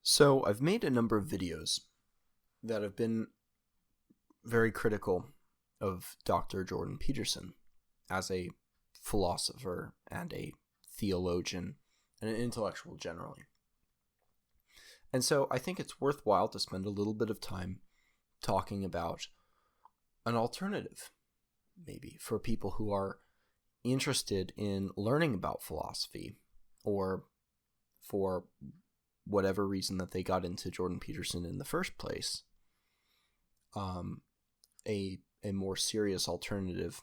So I've made a number of videos that have been very critical of Dr. Jordan Peterson as a philosopher and a theologian and an intellectual generally. And so I think it's worthwhile to spend a little bit of time talking about an alternative, maybe, for people who are interested in learning about philosophy, or for whatever reason that they got into Jordan Peterson in the first place, a more serious alternative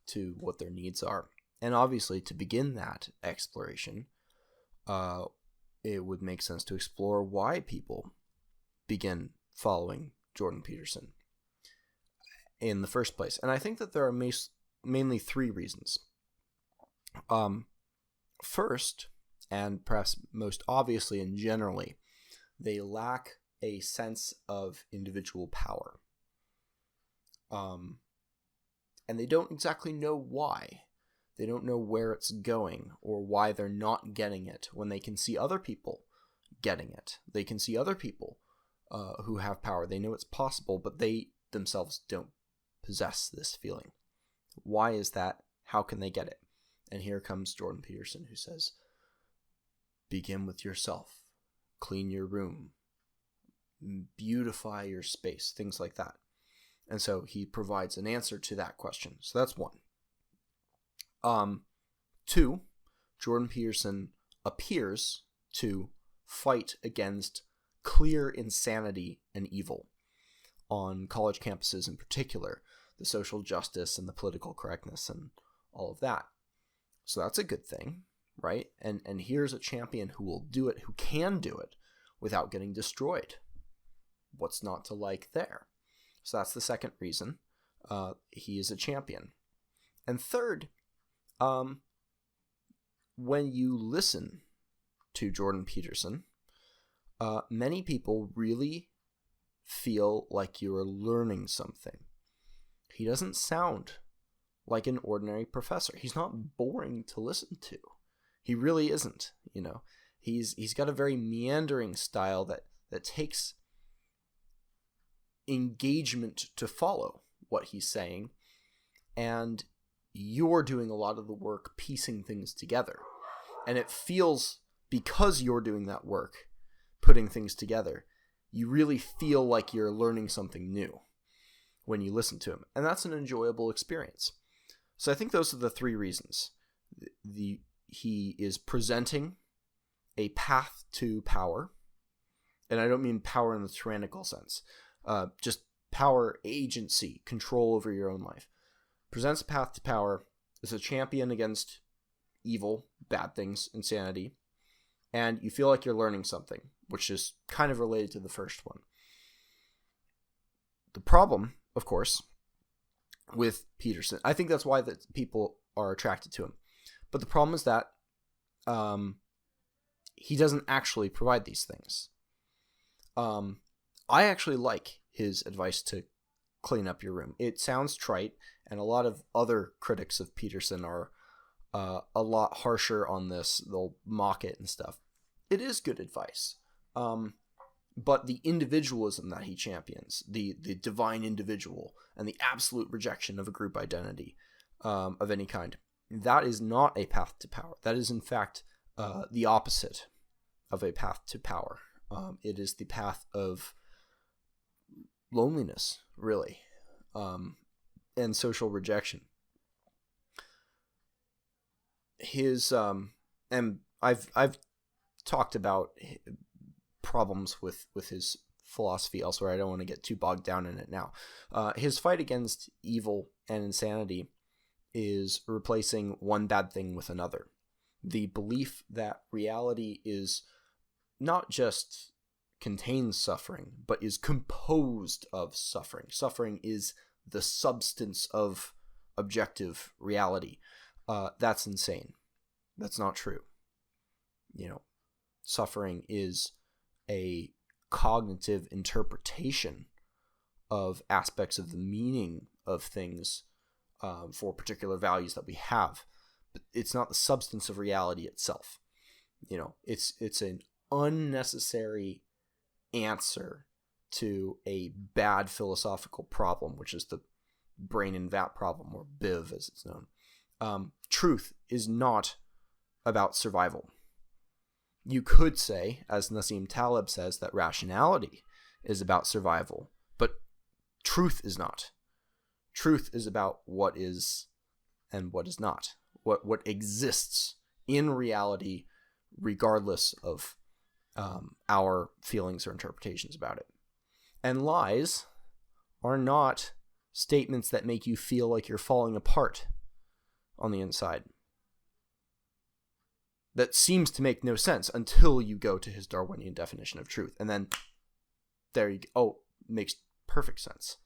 to what their needs are. And obviously, to begin that exploration, it would make sense to explore why people begin following Jordan Peterson in the first place. And I think that there are mainly three reasons. First, and perhaps most obviously and generally, they lack a sense of individual power. And they don't exactly know why. They don't know where it's going or why they're not getting it when they can see other people getting it. They can see other people who have power. They know it's possible, but they themselves don't possess this feeling. Why is that? How can they get it? And here comes Jordan Peterson, who says, begin with yourself, clean your room, beautify your space, things like that. And so he provides an answer to that question. So that's one. Two, Jordan Peterson appears to fight against clear insanity and evil on college campuses in particular, the social justice and the political correctness and all of that. So that's a good thing, right? And here's a champion who will do it, who can do it without getting destroyed. What's not to like there? So that's the second reason he is a champion. And third, when you listen to Jordan Peterson, many people really feel like you're learning something. He doesn't sound like an ordinary professor. He's not boring to listen to. He really isn't. He's got a very meandering style that takes engagement to follow what he's saying, and you're doing a lot of the work piecing things together. And it feels, because you're doing that work, putting things together, you really feel like you're learning something new when you listen to him. And that's an enjoyable experience. So I think those are the three reasons. He is presenting a path to power, and I don't mean power in the tyrannical sense, just power, agency, control over your own life. Presents a path to power, is a champion against evil, bad things, insanity, and you feel like you're learning something, which is kind of related to the first one. The problem, of course, with Peterson, I think that's why that people are attracted to him, but the problem is that he doesn't actually provide these things. I actually like his advice to clean up your room. It sounds trite, and a lot of other critics of Peterson are a lot harsher on this. They'll mock it and stuff. It is good advice. But the individualism that he champions, the divine individual, and the absolute rejection of a group identity of any kind, that is not a path to power. That is, in fact, the opposite of a path to power. It is the path of loneliness, really, and social rejection. And I've talked about problems with his philosophy elsewhere. I don't want to get too bogged down in it now. His fight against evil and insanity is replacing one bad thing with another. The belief that reality is not just contains suffering, but is composed of suffering. Suffering is the substance of objective reality. That's insane. That's not true. Suffering is a cognitive interpretation of aspects of the meaning of things for particular values that we have. But it's not the substance of reality itself. It's an unnecessary answer to a bad philosophical problem, which is the brain in vat problem, or BIV as it's known. Truth is not about survival. You could say, as Nassim Taleb says, that rationality is about survival, but truth is not. Truth is about what is and what is not, what exists in reality, regardless of our feelings or interpretations about it. And lies are not statements that make you feel like you're falling apart on the inside. That seems to make no sense until you go to his Darwinian definition of truth. And then there you go. Oh, makes perfect sense.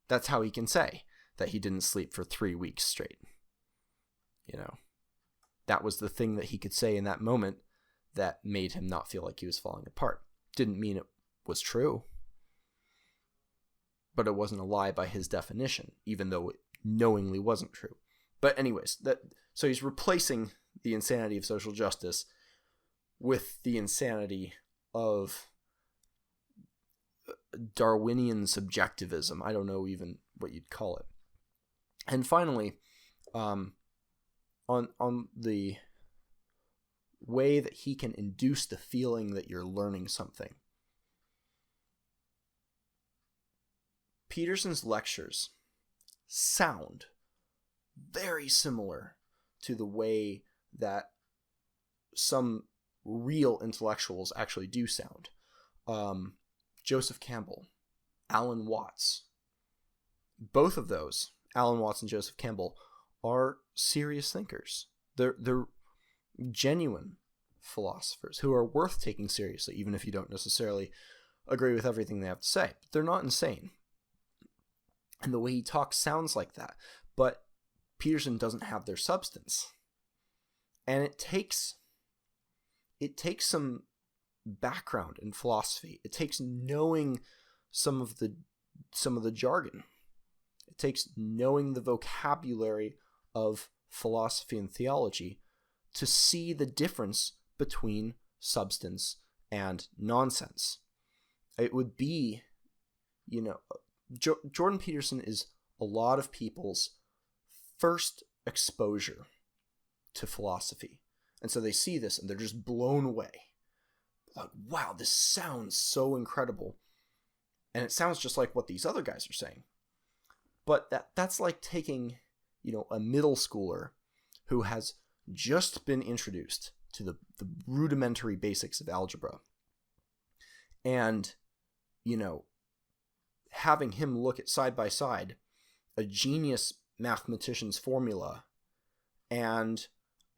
That's how he can say that he didn't sleep for 3 weeks straight. That was the thing that he could say in that moment that made him not feel like he was falling apart. Didn't mean it was true, but it wasn't a lie by his definition, even though it knowingly wasn't true. But anyways, so he's replacing the insanity of social justice with the insanity of Darwinian subjectivism. I don't know even what you'd call it. And finally, on the way that he can induce the feeling that you're learning something. Peterson's lectures sound very similar to the way that some real intellectuals actually do sound. Joseph Campbell, Alan Watts. Both of those, Alan Watts and Joseph Campbell, are serious thinkers. They're genuine philosophers who are worth taking seriously, even if you don't necessarily agree with everything they have to say. But they're not insane. And the way he talks sounds like that. But Peterson doesn't have their substance. And it takes some background in philosophy. It takes knowing some of the jargon. It takes knowing the vocabulary of philosophy and theology to see the difference between substance and nonsense. It would be, Jordan Peterson is a lot of people's first exposure to philosophy. And so they see this and they're just blown away. Like, wow, this sounds so incredible. And it sounds just like what these other guys are saying. But that's like taking, a middle schooler who has just been introduced to the rudimentary basics of algebra. And, having him look at side by side a genius mathematician's formula and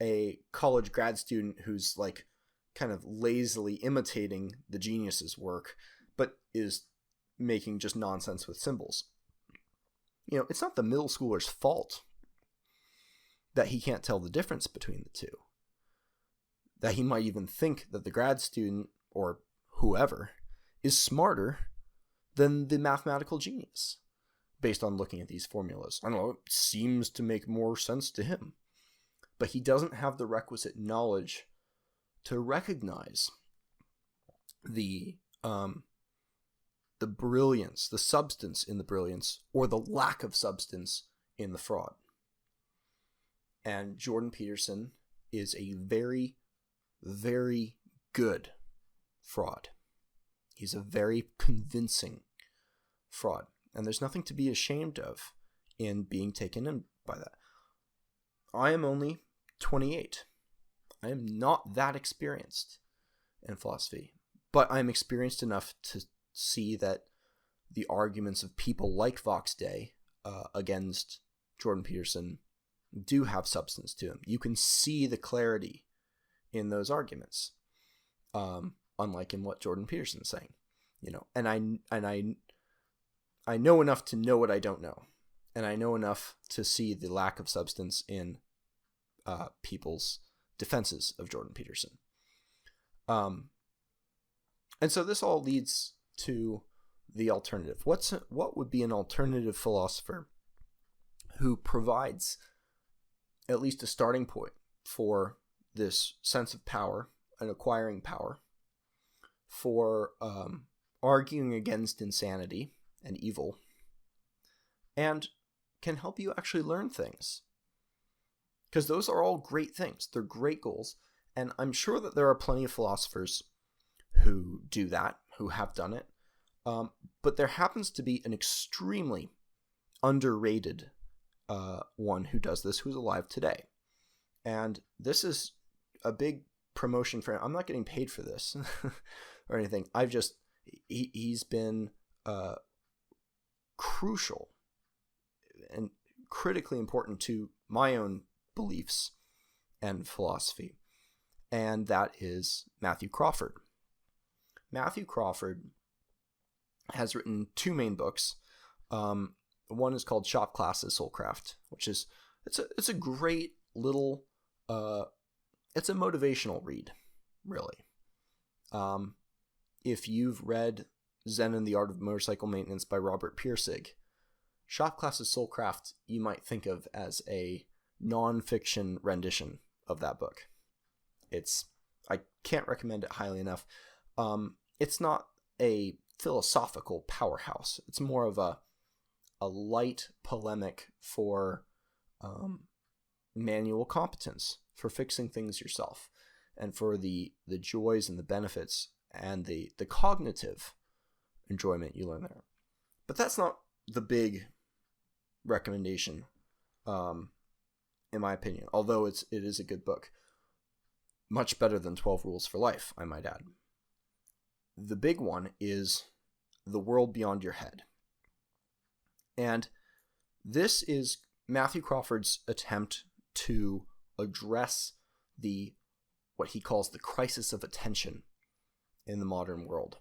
a college grad student who's like kind of lazily imitating the genius's work, but is making just nonsense with symbols. It's not the middle schooler's fault that he can't tell the difference between the two. That he might even think that the grad student, or whoever, is smarter than the mathematical genius, based on looking at these formulas. I don't know, it seems to make more sense to him. But he doesn't have the requisite knowledge to recognize the brilliance, the substance in the brilliance, or the lack of substance in the fraud. And Jordan Peterson is a very, very good fraud. He's a very convincing fraud. And there's nothing to be ashamed of in being taken in by that. I am only 28. I am not that experienced in philosophy, but I'm experienced enough to see that the arguments of people like Vox Day against Jordan Peterson do have substance to them. You can see the clarity in those arguments, unlike in what Jordan Peterson's saying, And I know enough to know what I don't know, and I know enough to see the lack of substance in people's defenses of Jordan Peterson. And so this all leads to the alternative. What would be an alternative philosopher who provides at least a starting point for this sense of power and acquiring power for arguing against insanity and evil, and can help you actually learn things. Because those are all great things. They're great goals. And I'm sure that there are plenty of philosophers who do that, who have done it. But there happens to be an extremely underrated one who does this, who's alive today. And this is a big promotion for him. I'm not getting paid for this or anything. He's been crucial and critically important to my own beliefs and philosophy. And that is Matthew Crawford. Matthew Crawford has written two main books. One is called Shop Class's Soulcraft, which is it's a great little it's a motivational read, really. If you've read Zen and the Art of Motorcycle Maintenance by Robert Pirsig, Shop Class's Soulcraft you might think of as a non-fiction rendition of that book. I can't recommend it highly enough. It's not a philosophical powerhouse. It's more of a light polemic for manual competence, for fixing things yourself, and for the joys and the benefits and the cognitive enjoyment you learn there. But that's not the big recommendation, in my opinion, although it is a good book. Much better than 12 Rules for Life, I might add. The big one is The World Beyond Your Head. And this is Matthew Crawford's attempt to address what he calls the crisis of attention in the modern world.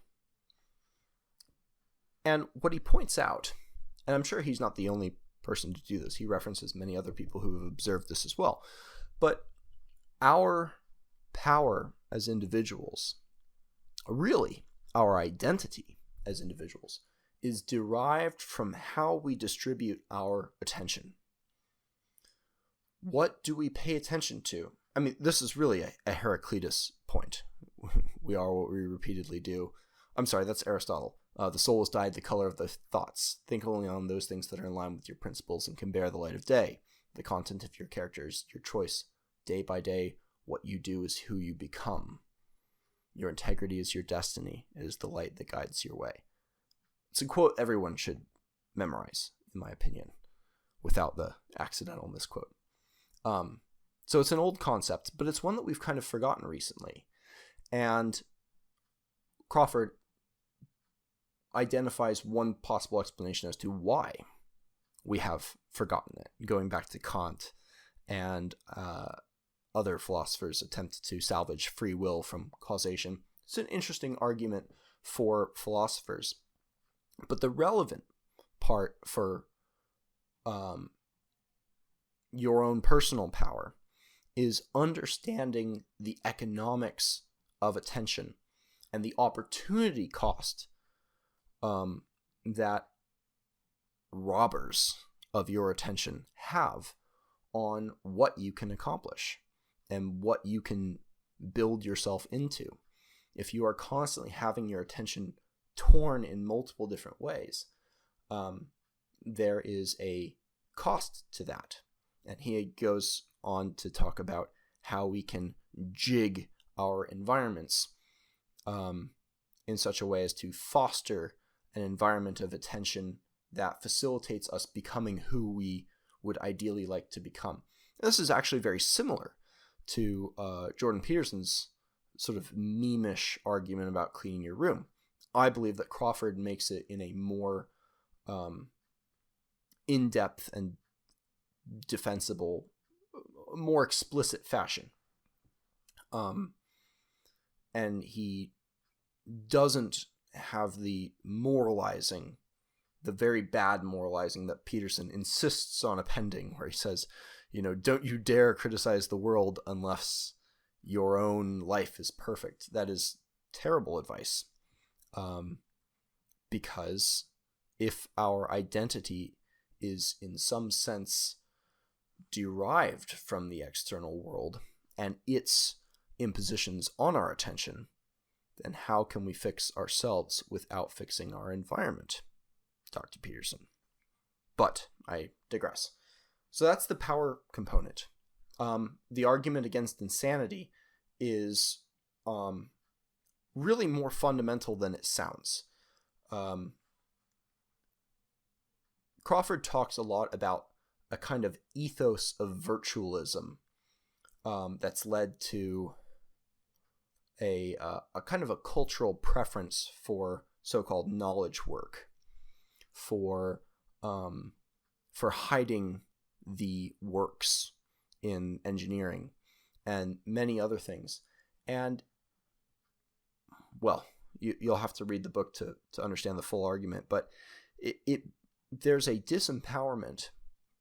And what he points out, and I'm sure he's not the only person to do this, he references many other people who have observed this as well, but our power as individuals, really our identity as individuals, is derived from how we distribute our attention. What do we pay attention to? I mean, this is really a Heraclitus point. We are what we repeatedly do. I'm sorry, that's Aristotle. The soul is dyed the color of the thoughts. Think only on those things that are in line with your principles and can bear the light of day. The content of your character is your choice. Day by day, what you do is who you become. Your integrity is your destiny. It is the light that guides your way. It's a quote everyone should memorize, in my opinion, without the accidental misquote. So it's an old concept, but it's one that we've kind of forgotten recently. And Crawford identifies one possible explanation as to why we have forgotten it, going back to Kant and other philosophers attempt to salvage free will from causation. It's an interesting argument for philosophers. But the relevant part for your own personal power is understanding the economics of attention and the opportunity cost that robbers of your attention have on what you can accomplish and what you can build yourself into. If you are constantly having your attention torn in multiple different ways, there is a cost to that. And he goes on to talk about how we can jig our environments in such a way as to foster an environment of attention that facilitates us becoming who we would ideally like to become. And this is actually very similar to Jordan Peterson's sort of meme-ish argument about cleaning your room. I believe that Crawford makes it in a more in-depth and defensible, more explicit fashion. And he doesn't have the moralizing, the very bad moralizing that Peterson insists on appending, where he says, don't you dare criticize the world unless your own life is perfect. That is terrible advice. Because if our identity is in some sense derived from the external world and its impositions on our attention, then how can we fix ourselves without fixing our environment? Dr. Peterson. But I digress. So that's the power component. The argument against insanity is really more fundamental than it sounds. Crawford talks a lot about a kind of ethos of virtualism that's led to a kind of a cultural preference for so-called knowledge work, for hiding the works in engineering and many other things. And, well, you'll have to read the book to understand the full argument, but there's a disempowerment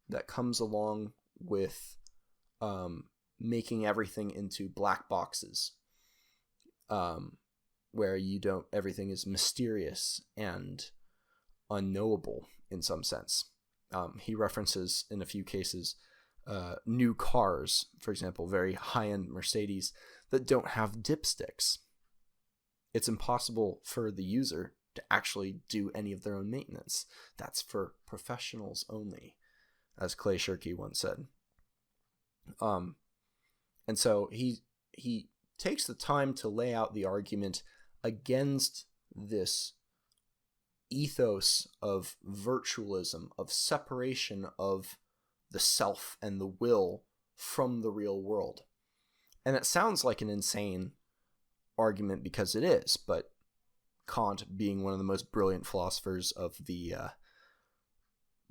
that comes along with making everything into black boxes, where everything is mysterious and unknowable in some sense. He references in a few cases new cars, for example, very high-end Mercedes that don't have dipsticks. It's impossible for the user to actually do any of their own maintenance. That's for professionals only, as Clay Shirky once said. And so he takes the time to lay out the argument against this ethos of virtualism, of separation of the self and the will from the real world. And it sounds like an insane argument because it is, but Kant, being one of the most brilliant philosophers of the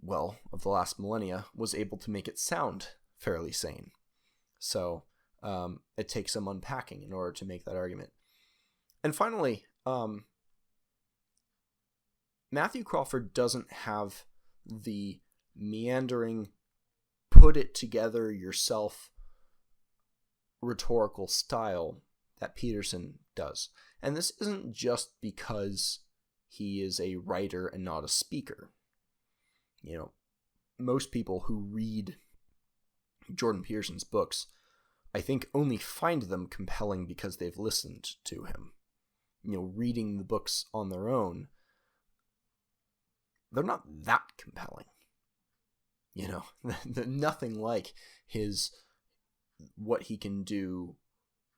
last millennia, was able to make it sound fairly sane. So it takes some unpacking in order to make that argument. And finally, Matthew Crawford doesn't have the meandering, put it together yourself rhetorical style that Peterson does. And this isn't just because he is a writer and not a speaker. You know, most people who read Jordan Peterson's books, I think, only find them compelling because they've listened to him. You know, reading the books on their own, they're not that compelling. You know, nothing like what he can do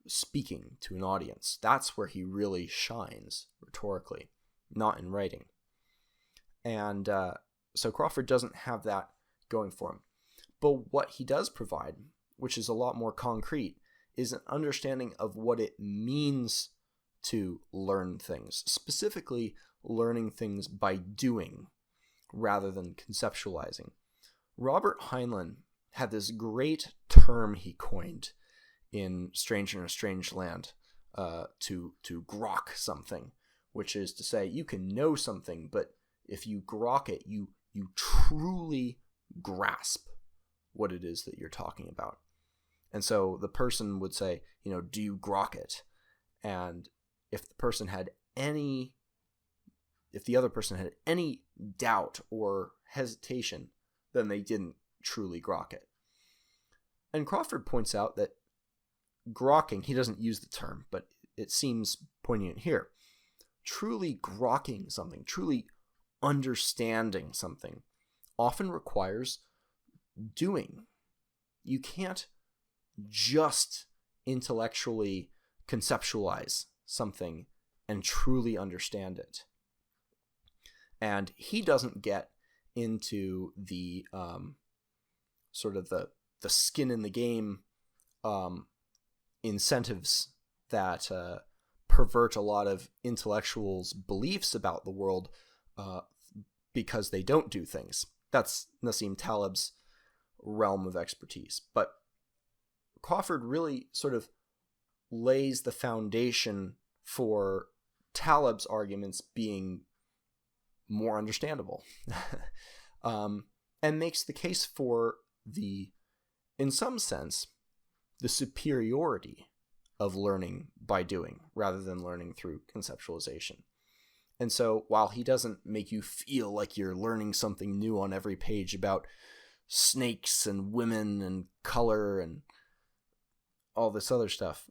speaking to an audience. That's where he really shines rhetorically, not in writing. And so Crawford doesn't have that going for him. But what he does provide, which is a lot more concrete, is an understanding of what it means to learn things, specifically learning things by doing rather than conceptualizing. Robert Heinlein had this great term he coined in Stranger in a Strange Land to grok something, which is to say you can know something, but if you grok it, you truly grasp what it is that you're talking about. And so the person would say, you know, do you grok it? And if the other person had any doubt or hesitation, then they didn't truly grok it. And Crawford points out that grokking, he doesn't use the term, but it seems poignant here. Truly grokking something, truly understanding something, often requires doing. You can't just intellectually conceptualize something and truly understand it. And he doesn't get into the sort of the skin in the game incentives that pervert a lot of intellectuals' beliefs about the world because they don't do things. That's Nassim Taleb's realm of expertise. But Crawford really sort of lays the foundation for Taleb's arguments being more understandable and makes the case for in some sense, the superiority of learning by doing rather than learning through conceptualization. And so while he doesn't make you feel like you're learning something new on every page about snakes and women and color and all this other stuff,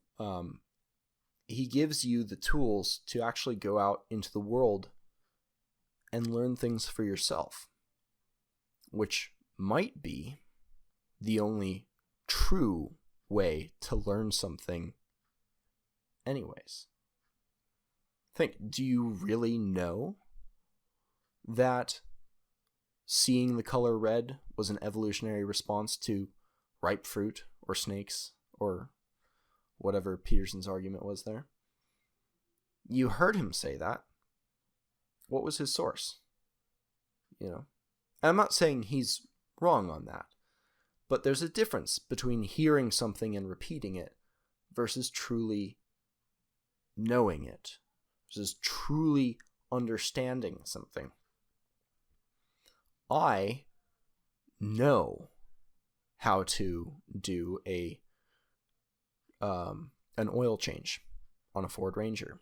he gives you the tools to actually go out into the world and learn things for yourself, which might be the only true way to learn something anyways. Think, do you really know that seeing the color red was an evolutionary response to ripe fruit or snakes or whatever Peterson's argument was there? You heard him say that. What was his source? I'm not saying he's wrong on that, but there's a difference between hearing something and repeating it versus truly knowing it, versus truly understanding something. I know how to do an oil change on a Ford Ranger.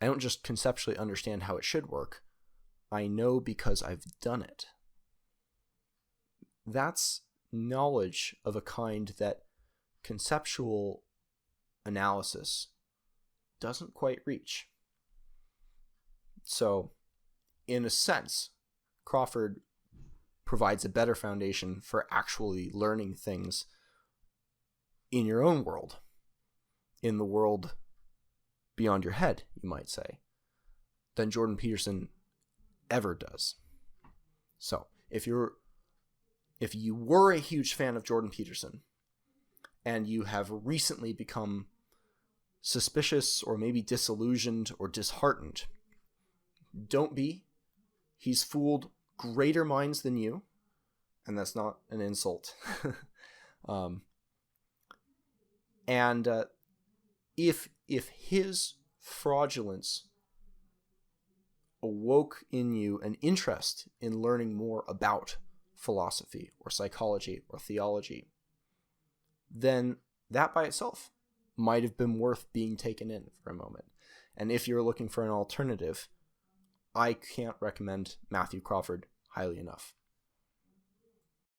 I don't just conceptually understand how it should work. I know because I've done it. That's knowledge of a kind that conceptual analysis doesn't quite reach. So, in a sense, Crawford provides a better foundation for actually learning things in your own world, in the world beyond your head, you might say, than Jordan Peterson ever does. So, if you were a huge fan of Jordan Peterson and you have recently become suspicious or maybe disillusioned or disheartened, don't be. He's fooled greater minds than you, and that's not an insult. If his fraudulence awoke in you an interest in learning more about philosophy or psychology or theology, then that by itself might have been worth being taken in for a moment. And if you're looking for an alternative, I can't recommend Matthew Crawford highly enough.